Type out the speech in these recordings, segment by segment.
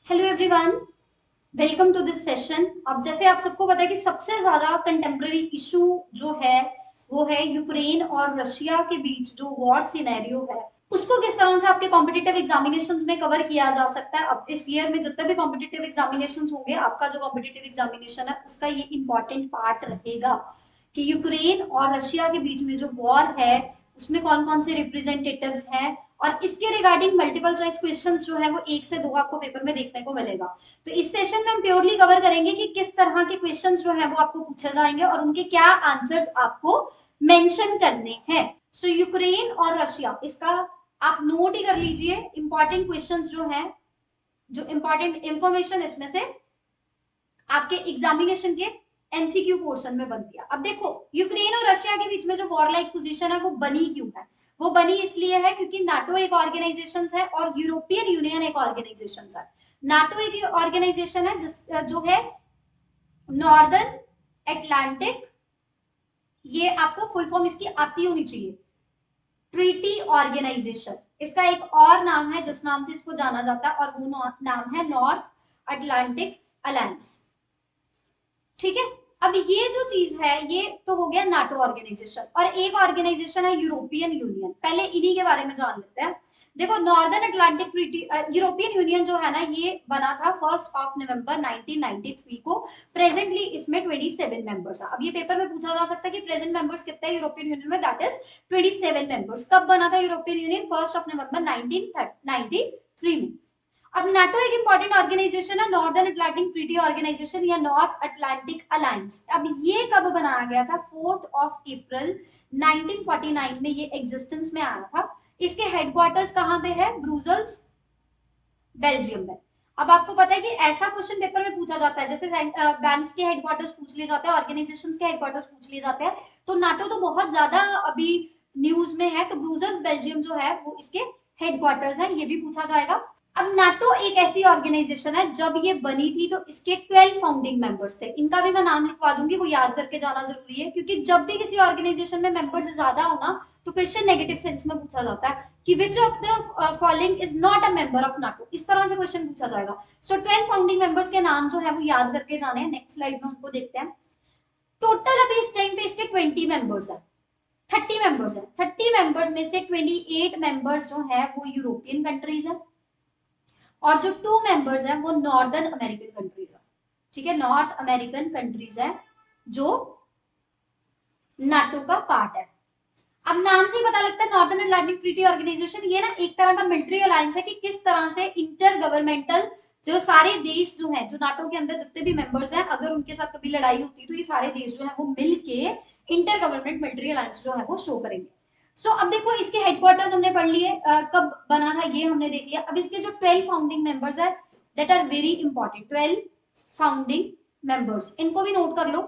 Hello everyone, welcome to this session. अब जैसे आप सबको पता है कि सबसे ज्यादा कंटेम्प्रेरी इशू जो है वो है यूक्रेन और रशिया के बीच जो वॉर सिनेरियो है, उसको किस तरह से आपके कॉम्पिटिटिव एग्जामिनेशंस में कवर किया जा सकता है। अब इस ईयर में जितने भी कॉम्पिटिटिव एग्जामिनेशंस होंगे, आपका जो कॉम्पिटिटिव एग्जामिनेशन है उसका ये इंपॉर्टेंट पार्ट रहेगा कि यूक्रेन और रशिया के बीच में जो वॉर है उसमें कौन कौन से रिप्रेजेंटेटिव्स हैं, और इसके रिगार्डिंग मल्टीपल चॉइस क्वेश्चंस जो है वो 1 से 2 आपको पेपर में देखने को मिलेगा। तो इस सेशन में हम प्योरली कवर करेंगे कि किस तरह के क्वेश्चंस जो है वो आपको पूछे जाएंगे और उनके क्या आंसर्स आपको मेंशन करने हैं। सो यूक्रेन और रशिया, इसका आप नोट ही कर लीजिए। इंपॉर्टेंट क्वेश्चंस जो है, जो इंपॉर्टेंट इंफॉर्मेशन इसमें से आपके एग्जामिनेशन के एमसीक्यू पोर्शन में बनती है। अब देखो, यूक्रेन और रशिया के बीच में जो वॉर लाइक पोजीशन है वो बनी क्यों है? वो बनी इसलिए है क्योंकि नाटो एक ऑर्गेनाइजेशन है और यूरोपियन यूनियन एक ऑर्गेनाइजेशन है। नाटो एक ऑर्गेनाइजेशन है जिस जो है नॉर्दर्न अटलांटिक, ये आपको फुल फॉर्म इसकी आती होनी चाहिए, ट्रीटी ऑर्गेनाइजेशन। इसका एक और नाम है जिस नाम से इसको जाना जाता है और वो नाम है नॉर्थ अटलांटिक अलायंस। ठीक है। अब ये जो चीज है ये तो हो गया नाटो ऑर्गेनाइजेशन, और एक ऑर्गेनाइजेशन है यूरोपियन यूनियन। पहले इन्हीं के बारे में जान लेते हैं। देखो, northern Atlantic treaty, European union जो है ना, ये बना था 1 नवंबर 1993 को। प्रेजेंटली इसमें 27 मेंबर्स है। अब ये पेपर में पूछा जा सकता है कि प्रेजेंट मेंबर्स कितने यूरोपियन यूनियन में, दैट इज 27 मेंबर्स। कब बना था यूरोपियन यूनियन? 1 नवंबर 1993 में। अब नाटो एक इंपॉर्टेंट ऑर्गेनाइजेशन है, नॉर्दर्न अटलांटिक ट्रीटी ऑर्गेनाइजेशन या नॉर्थ अटलांटिक अलायंस। अब ये कब बनाया गया था? 4 अप्रैल 1949 में ये एग्जिस्टेंस में आया था। इसके हेडक्वार्टर्स कहाँ पे है? ब्रुसेल्स, बेल्जियम में। अब आपको पता है कि ऐसा क्वेश्चन पेपर में पूछा जाता है, जैसे बैंक्स के हेडक्वार्टर्स पूछ लिए जाते हैं, ऑर्गेनाइजेशंस के हेडक्वार्टर्स पूछ लिए जाते हैं। तो नाटो तो बहुत ज्यादा अभी न्यूज में है, तो ब्रुसेल्स बेल्जियम जो है वो इसके हेडक्वार्टर्स है, ये भी पूछा जाएगा। अब नाटो एक ऐसी ऑर्गेनाइजेशन है, जब ये बनी थी तो इसके 12 फाउंडिंग मेंबर्स थे। इनका भी मैं नाम लिखवा दूंगी, वो याद करके जाना जरूरी है, क्योंकि जब भी किसी ऑर्गेनाइजेशन में मेंबर्स ज्यादा हो ना, तो क्वेश्चन नेगेटिव सेंस में पूछा जाता है कि which of the following is not a member of NATO, इस तरह से क्वेश्चन पूछा जाएगा। सो 12 फाउंडिंग मेंबर्स के नाम जो है वो याद करके जाने हैं। नेक्स्ट स्लाइड में उनको देखते हैं। टोटल अभी इस टाइम पे इसके 20 मेंबर्स है, 30 मेंबर्स है। 30 मेंबर्स में से 28 मेंबर्स जो है वो यूरोपियन कंट्रीज है, और जो 2 मेंबर्स हैं वो नॉर्दर्न अमेरिकन कंट्रीज है। ठीक है, नॉर्थ अमेरिकन कंट्रीज है जो नाटो का पार्ट है। अब नाम से ही पता लगता है नॉर्दर्न अटलांटिक ट्रीटी ऑर्गेनाइजेशन, ये ना एक तरह का मिलिट्री अलायंस है कि किस तरह से इंटर गवर्नमेंटल, जो सारे देश जो हैं, जो नाटो के अंदर जितने भी मेंबर्स हैं, अगर उनके साथ कभी लड़ाई होती है तो ये सारे देश जो है वो मिलके इंटर गवर्नमेंट मिलिट्री अलायंस जो है वो शो करेंगे। सो अब देखो, इसके हेडक्वार्टर्स हमने पढ़ लिए, कब बना था ये हमने देख लिया। अब इसके जो 12 फाउंडिंग मेंबर्स है, that are very important. 12 founding members, इनको भी नोट कर लो।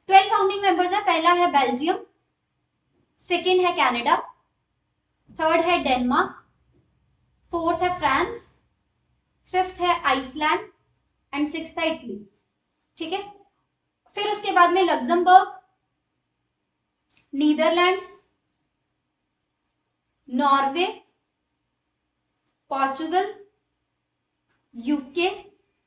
12 फाउंडिंग मेंबर्स है, पहला है बेल्जियम, सेकेंड है कनाडा, थर्ड है डेनमार्क, फोर्थ है फ्रांस, फिफ्थ है आइसलैंड एंड सिक्स्थ है इटली। ठीक है। फिर उसके बाद में Luxembourg, Netherlands, Norway, Portugal, UK,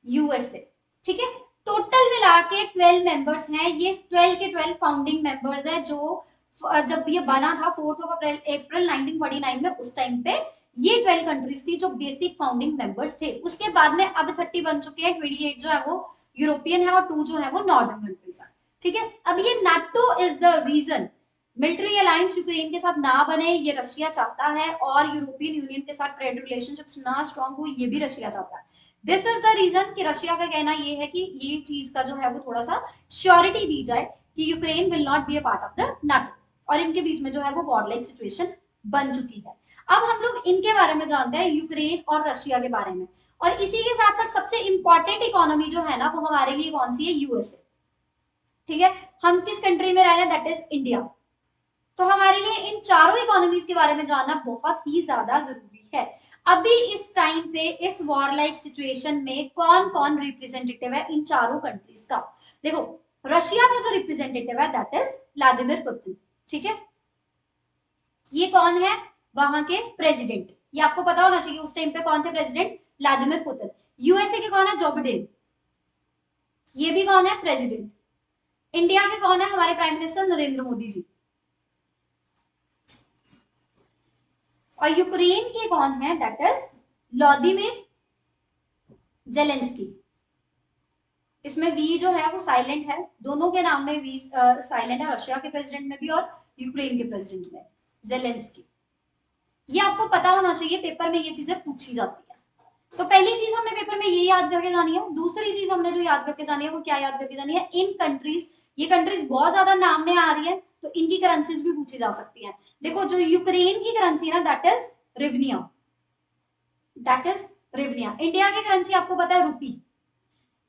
USA. ठीक है। टोटल मिला के 12 मेंबर्स हैं। ये 12 के 12 फाउंडिंग मेंबर्स हैं, जो जब ये बना था 4 अप्रैल 1949 में, उस टाइम पे ये 12 कंट्रीज थी जो बेसिक फाउंडिंग मेंबर्स थे। उसके बाद में अब 30 बन चुके हैं। 28 जो है वो यूरोपियन है और 2 जो है वो नॉर्दर्न कंट्रीज है। ठीक है। अब ये NATO is the region military alliance Ukraine के साथ ना बने, ये रशिया चाहता है, और यूरोपियन यूनियन के साथ ट्रेड रिलेशनशिप्स ना स्ट्रांग हो, ये भी रशिया चाहता है। दिस इज द रीजन कि रशिया का कहना ये है कि ये चीज का जो है वो थोड़ा सा श्योरिटी दी जाए कि Ukraine will not be a part of the NATO, और इनके बीच में जो है वो वॉर लाइक सिचुएशन बन चुकी है। अब हम लोग इनके बारे में जानते हैं, यूक्रेन और रशिया के बारे में। और इसी के साथ साथ सबसे इंपॉर्टेंट इकोनॉमी जो है ना, वो हमारे लिए कौन सी है? यूएसए। ठीक है। हम किस कंट्री में रह रहे हैं? That is India. तो हमारे लिए इन चारों इकोनॉमीज के बारे में जानना बहुत ही ज्यादा जरूरी है। अभी इस टाइम पे इस वॉर लाइक सिचुएशन में कौन कौन रिप्रेजेंटेटिव है इन चारों कंट्रीज का? देखो, रशिया का जो रिप्रेजेंटेटिव है दैट इज व्लादिमीर पुतिन। ठीक है। ये कौन है? वहां के प्रेसिडेंट। ये आपको पता होना चाहिए उस टाइम पे कौन थे प्रेसिडेंट? Vladimir Putin. यूएसए के कौन है? Joe Biden. ये भी कौन है? प्रेसिडेंट। इंडिया के कौन है? हमारे प्राइम मिनिस्टर नरेंद्र मोदी जी। और यूक्रेन के कौन है? That is Vladimir Zelensky. इसमें वी जो है वो साइलेंट है, दोनों के नाम में वी साइलेंट है, रशिया के प्रेसिडेंट में भी और यूक्रेन के प्रेसिडेंट में, जेलेंस्की। ये आपको पता होना चाहिए, पेपर में ये चीजें पूछी जाती है। तो पहली चीज हमने पेपर में ये याद करके जानी है। दूसरी चीज हमने जो याद करके जानी है वो क्या याद करके जानी है? इन कंट्रीज, ये कंट्रीज बहुत ज्यादा नाम में आ रही है तो इनकी करेंसीज भी पूछी जा सकती है। देखो जो यूक्रेन की करेंसी है ना, that is hryvnia, that is hryvnia. India की करेंसी आपको पता है रुपी,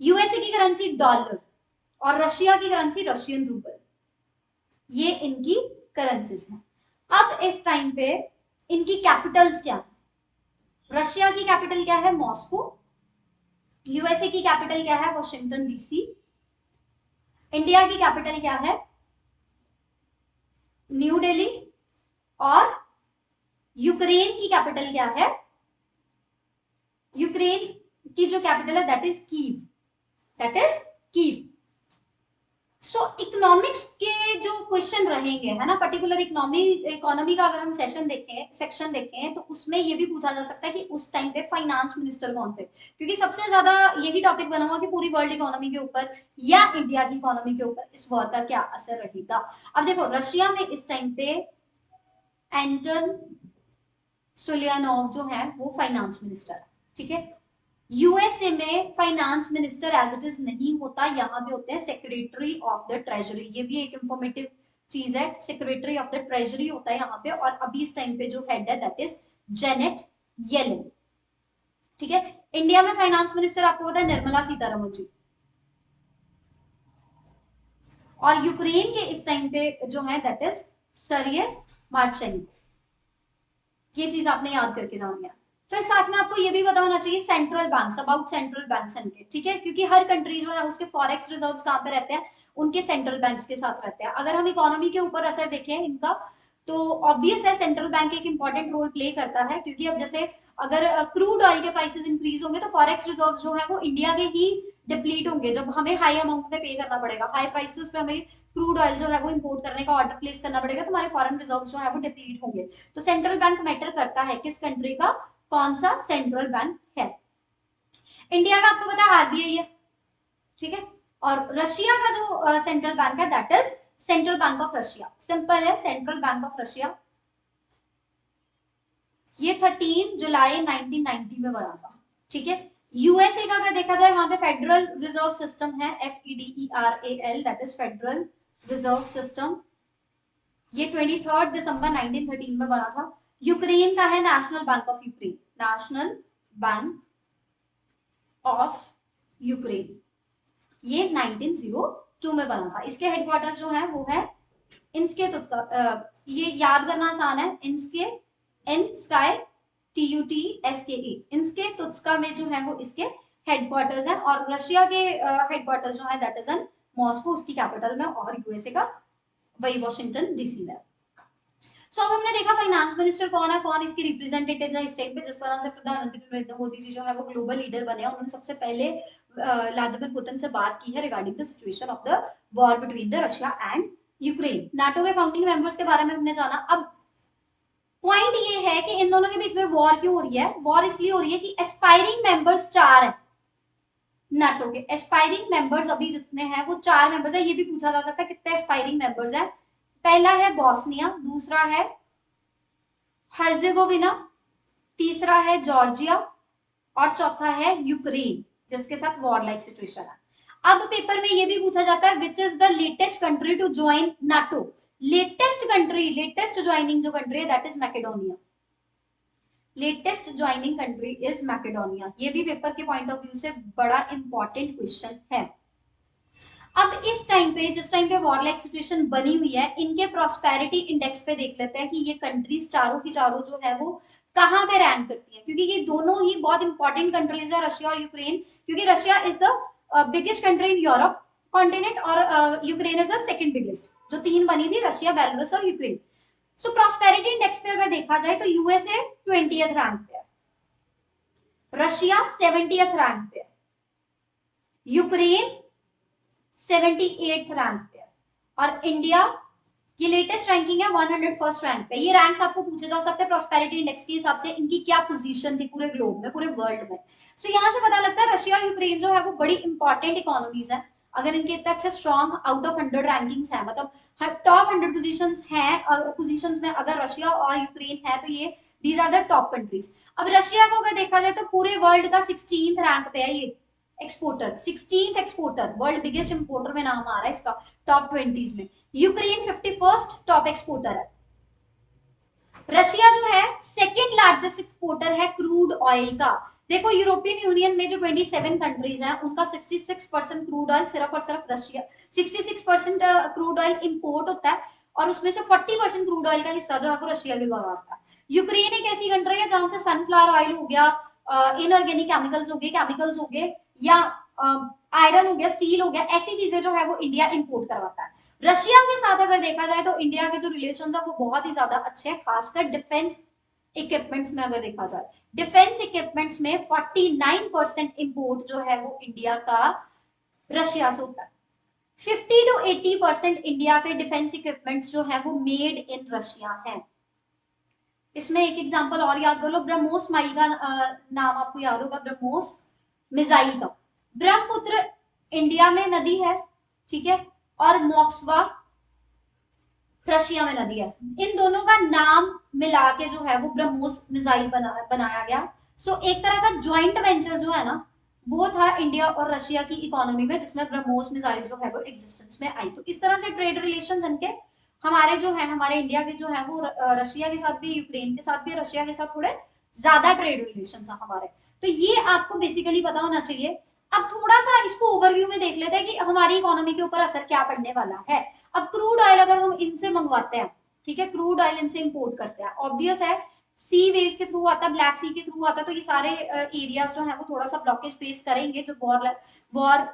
यूएसए की करेंसी डॉलर और रशिया की करेंसी रशियन रूबल। ये इनकी करेंसीज हैं। अब इस टाइम पे इनकी कैपिटल्स क्या है? रशिया की कैपिटल क्या है? मॉस्को। यूएसए की कैपिटल क्या है? Washington DC. इंडिया की कैपिटल क्या है? न्यू दिल्ली। और यूक्रेन की कैपिटल क्या है? यूक्रेन की जो कैपिटल है that is Kyiv, that is Kyiv. So economics के जो क्वेश्चन रहेंगे है ना, पर्टिकुलर इकोनॉमी का अगर हम सेक्शन देखें तो उसमें ये भी पूछा जा सकता है कि उस टाइम पे फाइनेंस मिनिस्टर कौन थे, क्योंकि सबसे ज्यादा यही टॉपिक बना हुआ कि पूरी वर्ल्ड इकोनॉमी के ऊपर या इंडिया की इकोनॉमी के ऊपर इस वॉर का क्या असर रहेगा। अब देखो रशिया में इस टाइम पे एंटन सुलियानोव जो है वो फाइनेंस मिनिस्टर है, ठीक है। यूएसए में finance minister as it is नहीं होता, यहाँ पे होते हैं सेक्रेटरी ऑफ द ट्रेजरी। ये भी एक इंफॉर्मेटिव चीज है, सेक्रेटरी ऑफ द ट्रेजरी होता है यहाँ पे। और अभी इस टाइम पे जो हेड है दैट इज जेनेट येलेन, ठीक है। इंडिया में फाइनेंस मिनिस्टर आपको पता है निर्मला सीतारमण जी। और यूक्रेन के इस टाइम पे जो है दैट इज सर्ये मार्चेंको। ये चीज आपने याद करके जानी है। फिर साथ में आपको ये भी पता होना चाहिए central banks, about central banks इनके, ठीक है, क्योंकि हर कंट्री जो है उसके फॉरेक्स रिजर्व्स कहाँ पे रहते हैं? उनके सेंट्रल बैंक्स के साथ रहते हैं। अगर हम इकोनॉमी के ऊपर असर देखें इनका तो ऑब्वियस है सेंट्रल बैंक एक इंपॉर्टेंट रोल प्ले करता है, क्योंकि अब जैसे अगर क्रूड ऑयल के प्राइसेस इंक्रीज होंगे तो फॉरेक्स रिजर्व्स जो है वो इंडिया के ही डिप्लीट होंगे, जब हमें हाई अमाउंट में पे करना पड़ेगा, हाई प्राइसेस पे हमें क्रूड ऑयल जो है वो इंपोर्ट करने का ऑर्डर प्लेस करना पड़ेगा, तो हमारे फॉरेन रिजर्व्स जो है वो डिप्लीट होंगे। तो सेंट्रल बैंक मैटर करता है किस कंट्री का, कौन सा सेंट्रल बैंक है। इंडिया का आपको पता है आरबीआई है, ठीक है। और रशिया का जो सेंट्रल बैंक है that is central bank of Russia. Simple है, सेंट्रल बैंक ऑफ रशिया। ये 13 जुलाई 1990 में बना था, ठीक है। यूएसए का अगर देखा जाए वहां पे फेडरल रिजर्व सिस्टम है, FEDERAL, that is federal reserve system. ये 23 दिसंबर 1913 में बना था। यूक्रेन का है national bank of Ukraine, national bank of Ukraine. ये 1902 में बना था। इसके हेडक्वार्टर्स जो है वो है इनस्के ये याद करना आसान है, इनस्के स्काई TUTSKE, इनस्के तुत्स्का में जो है वो इसके हेडक्वार्टर्स है। और रशिया के हेडक्वार्टर्स जो है दैट इज इन मॉस्को, उसकी कैपिटल में, और यूएसए का वही वॉशिंगटन डीसी में। सो अब हमने देखा फाइनेंस मिनिस्टर कौन है, कौन इसकी रिप्रेजेंटेटिव है इस टाइम पे। जिस तरह से प्रधानमंत्री नरेंद्र मोदी जी जो है वो ग्लोबल लीडर बने, उन्होंने सबसे पहले व्लादिमीर पुतिन से बात की है regarding the situation of the war between the Russia and Ukraine. NATO के फाउंडिंग मेंबर्स के बारे में हमने जाना। अब पॉइंट ये है कि इन दोनों के बीच में वॉर क्यों हो रही है? वॉर इसलिए हो रही है कि एस्पायरिंग मेंबर्स 4 हैं नाटो के। एस्पायरिंग मेंबर्स अभी जितने हैं वो 4 मेंबर्स है। ये भी पूछा जा सकता है कितने एस्पायरिंग मेंबर्स हैं। पहला है बॉस्निया, दूसरा है हर्जेगोविना, तीसरा है जॉर्जिया और चौथा है यूक्रेन, जिसके साथ वॉर लाइक सिचुएशन है। अब पेपर में ये भी पूछा जाता है which is the latest country to join NATO. Latest country, latest joining जो कंट्री है that is Macedonia. Latest joining country is Macedonia. ये भी पेपर के पॉइंट ऑफ व्यू से बड़ा इंपॉर्टेंट क्वेश्चन है। अब इस टाइम पे, जिस टाइम पे वॉर लाइक सिचुएशन बनी हुई है, इनके प्रॉस्पेरिटी इंडेक्स पे देख लेते हैं कि ये कंट्रीज चारों की चारों जो है वो कहां पे रैंक करती हैं, क्योंकि ये दोनों ही बहुत इंपॉर्टेंट कंट्रीज है, रशिया और यूक्रेन। क्योंकि Russia is the biggest country in Europe continent और Ukraine is the second biggest. जो 3 बनी थी, रशिया, बेलारूस और यूक्रेन। सो प्रॉस्पेरिटी इंडेक्स पे अगर देखा जाए तो यूएसए 20th रैंक पे है, रशिया 70th रैंक पे है, यूक्रेन 78th रैंक पे है, और इंडिया की लेटेस्ट रैंकिंग है 101st रैंक पे। ये रैंक्स आपको पूछे जा सकते हैं प्रॉस्पेरिटी इंडेक्स के हिसाब से, इनकी क्या पोजीशन थी पूरे ग्लोब में, पूरे वर्ल्ड में। सो यहाँ से पता लगता है रशिया और यूक्रेन जो है वो बड़ी इंपॉर्टेंट इकोनॉमीज है। अगर इनके इतने अच्छे स्ट्रॉन्ग आउट ऑफ 100 रैंकिंग्स है, मतलब टॉप 100 पोजीशंस हैं, पोजीशंस में अगर रशिया और यूक्रेन है तो ये these are the top countries. अब रशिया को अगर देखा जाए तो पूरे वर्ल्ड का 16th रैंक पे है ये, exporter 16th exporter, world biggest importer में नाम आ रहा है इसका टॉप 20s में। यूक्रेन 51st टॉप एक्सपोर्टर है। रशिया जो है सेकंड लार्जेस्ट एक्सपोर्टर है क्रूड ऑयल का। देखो यूरोपियन यूनियन में जो 27 कंट्रीज हैं उनका 66% क्रूड ऑयल सिर्फ और सिर्फ रशिया, 66% क्रूड ऑयल इंपोर्ट होता है, और उसमें से 40% क्रूड ऑयल का हिस्सा जो है वो रशिया के द्वारा आता है। यूक्रेन एक ऐसी कंट्री है जहां से सनफ्लावर ऑयल हो गया, इनऑर्गेनिक केमिकल्स हो गए, या आयरन हो गया, स्टील हो गया, ऐसी चीजें जो है वो इंडिया इंपोर्ट करवाता है। रशिया के साथ अगर देखा जाए तो इंडिया के जो रिलेशन है वो बहुत ही ज्यादा अच्छे हैं, खासकर डिफेंस इक्विपमेंट्स में अगर देखा जाए, डिफेंस इक्विपमेंट्स में 49% इंपोर्ट जो है वो इंडिया का रशिया से होता है। 50 to 80% इंडिया के डिफेंस इक्विपमेंट्स जो है वो मेड इन रशिया है। इसमें एक एग्जांपल और याद कर लो, ब्रह्मोस माइल का नाम आपको याद होगा, ब्रह्मोस मिसाइल का। ब्रह्मपुत्र इंडिया में नदी है, ठीक है, और मोक्सवा रशिया में नदी है। इन दोनों का नाम मिला के जो है वो ब्रह्मोस मिसाइल बनाया गया। सो एक तरह का ज्वाइंट वेंचर जो है ना वो था इंडिया और रशिया की इकोनॉमी में, जिसमें ब्रह्मोस मिसाइल जो है वो एग्जिस्टेंस में आई। तो इस तरह से ट्रेड रिलेशन इनके हमारे जो है, हमारे इंडिया के जो है वो रशिया के साथ भी, यूक्रेन के साथ भी, रशिया के साथ थोड़े ज्यादा ट्रेड रिलेशन है हमारे। तो ये आपको बेसिकली पता होना चाहिए। अब थोड़ा सा इसको ओवरव्यू में देख लेते हैं कि हमारी इकोनॉमी के ऊपर असर क्या पड़ने वाला है। अब क्रूड ऑयल अगर हम इनसे मंगवाते हैं, ठीक है, क्रूड ऑयल इनसे इंपोर्ट करते हैं, ऑब्वियस है सी वेज के थ्रू आता है, ब्लैक सी के थ्रू आता है, तो ये सारे एरियाज जो है वो थोड़ा सा ब्लॉकेज फेस करेंगे, जो वॉर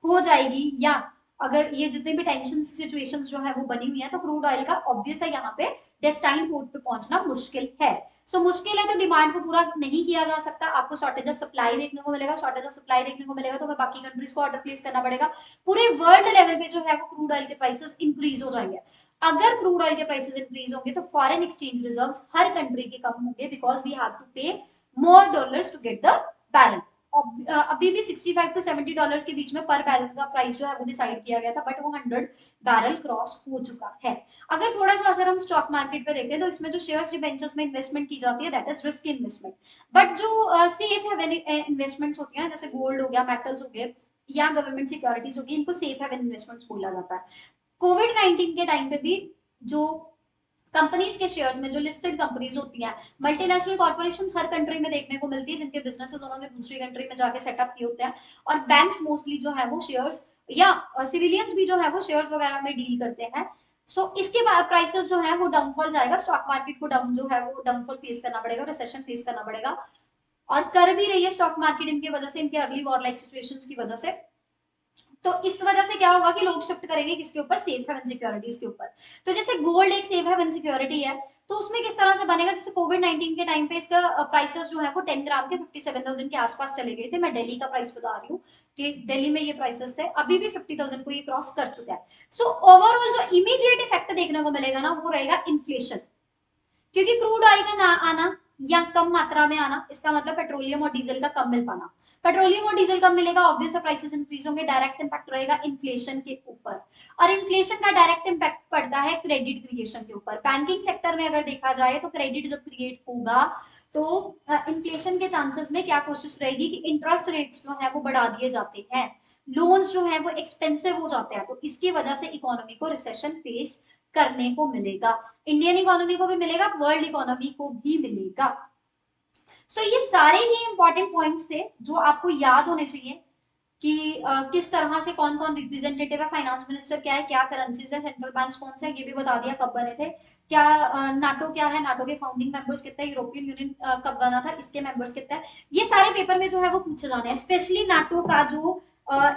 हो जाएगी, या अगर ये जितने भी टेंशन सिचुएशंस जो है वो बनी हुई है, तो क्रूड ऑयल का ऑब्वियस है यहाँ पे डेस्टाइन पोर्ट पे पहुंचना मुश्किल है। सो मुश्किल है तो डिमांड को पूरा नहीं किया जा सकता, आपको शॉर्टेज ऑफ सप्लाई देखने को मिलेगा, शॉर्टेज ऑफ सप्लाई देखने को मिलेगा तो हमें बाकी कंट्रीज को ऑर्डर प्लेस करना पड़ेगा, पूरे वर्ल्ड लेवल पे जो है वो क्रूड ऑयल के प्राइसेस इंक्रीज हो जाएंगे। अगर क्रूड ऑयल के प्राइसेस इंक्रीज होंगे तो फॉरेन एक्सचेंज रिजर्व्स हर कंट्री के कम होंगे, because we have to pay more dollars to get the barrel. अभी भी 65 to 70 डॉलर्स के बीच में पर बैरल का प्राइस जो है वो डिसाइड किया गया था, बट वो 100 बैरल क्रॉस हो चुका है। अगर थोड़ा सा असर हम स्टॉक मार्केट पे देखें तो इसमें जो शेयर्स डिबेंचर्स में इन्वेस्टमेंट की जाती है that is risk investment, but जो सेफ हेवन इन्वेस्टमेंट्स होती है ना, जैसे गोल्ड हो गया, मेटल्स हो गए, या गवर्नमेंट सिक्योरिटीज होगी, इनको सेफ हेवन इन्वेस्टमेंट्स बोला जाता है। कोविड-19 के टाइम पे भी जो कंपनीज के शेयर्स में, जो लिस्टेड कंपनीज होती हैं, मल्टीनेशनल कॉर्पोरेशंस हर कंट्री में देखने को मिलती है, जिनके बिजनेसेस उन्होंने दूसरी कंट्री में जाके सेटअप किए होते हैं, और बैंक्स मोस्टली जो है वो शेयर्स, या सिविलियंस भी जो है वो शेयर्स वगैरह में डील करते हैं। सो इसके बाद प्राइसेस जो है वो डाउनफॉल जाएगा, स्टॉक मार्केट को डाउन जो है वो डाउनफॉल फेस करना पड़ेगा, रिसेशन फेस करना पड़ेगा, और कर भी रही है स्टॉक मार्केट इनकी वजह से, इनके अर्ली वॉर लाइक सिचुएशंस की वजह से। तो इस वजह से क्या होगा कि लोग शिफ्ट करेंगे किसके ऊपर, सेफ हेवन सिक्योरिटीज के ऊपर। तो जैसे गोल्ड एक सेफ हेवन सिक्योरिटी है, तो उसमें किस तरह से बनेगा, जैसे कोविड-19 के टाइम पे इसका प्राइसेस जो है वो 10 ग्राम के 57,000 के आसपास चले गए थे। मैं दिल्ली का प्राइस बता रही हूँ कि दिल्ली में ये प्राइसेस थे, अभी भी 50,000 को ये क्रॉस कर चुका है। सो ओवरऑल जो इमीडिएट इफेक्ट देखने को मिलेगा ना वो रहेगा इन्फ्लेशन, क्योंकि क्रूड ऑयल का ना आना या कम मात्रा में आना, इसका मतलब पेट्रोलियम और डीजल का कम मिल पाना। पेट्रोलियम और डीजल कम मिलेगा, ऑब्वियस प्राइसेस इंक्रीज होंगे, डायरेक्ट इंपैक्ट रहेगा इन्फ्लेशन के ऊपर। और इन्फ्लेशन का डायरेक्ट इंपैक्ट पड़ता है क्रेडिट क्रिएशन के ऊपर। बैंकिंग सेक्टर में अगर देखा जाए तो क्रेडिट जब क्रिएट होगा तो इन्फ्लेशन के चांसेस में क्या कोशिश रहेगी कि इंटरेस्ट रेट्स जो है वो बढ़ा दिए जाते हैं, लोन्स जो है वो एक्सपेंसिव हो जाते हैं, तो इसकी वजह से इकोनॉमी को रिसेशन फेस करने को मिलेगा, इंडियन इकोनॉमी को भी मिलेगा, वर्ल्ड इकोनॉमी को भी मिलेगा। सो ये सारे ही इंपॉर्टेंट पॉइंट्स थे जो आपको याद होने चाहिए कि किस तरह से कौन कौन रिप्रेजेंटेटिव है, फाइनेंस मिनिस्टर क्या है, क्या करेंसीज है, सेंट्रल बैंक कौन से है, ये भी बता दिया, कब बने थे, क्या नाटो क्या है, नाटो के फाउंडिंग मेंबर्स कितने, यूरोपियन यूनियन कब बना था, इसके मेंबर्स कितने हैं, ये सारे पेपर में जो है वो पूछे जाने हैं। स्पेशली नाटो का जो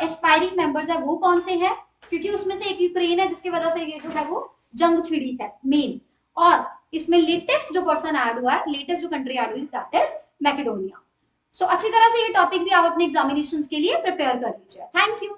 एस्पायरिंग मेंबर्स है वो कौन से हैं, क्योंकि उसमें से एक यूक्रेन है जिसकी वजह से ये जो है वो जंग छिड़ी है मेन, और इसमें लेटेस्ट जो पर्सन ऐड हुआ है, लेटेस्ट जो कंट्री ऐड हुई दैट इज मैकेडोनिया। सो अच्छी तरह से ये टॉपिक भी आप अपने एग्जामिनेशन के लिए प्रिपेयर कर लीजिए। Thank you.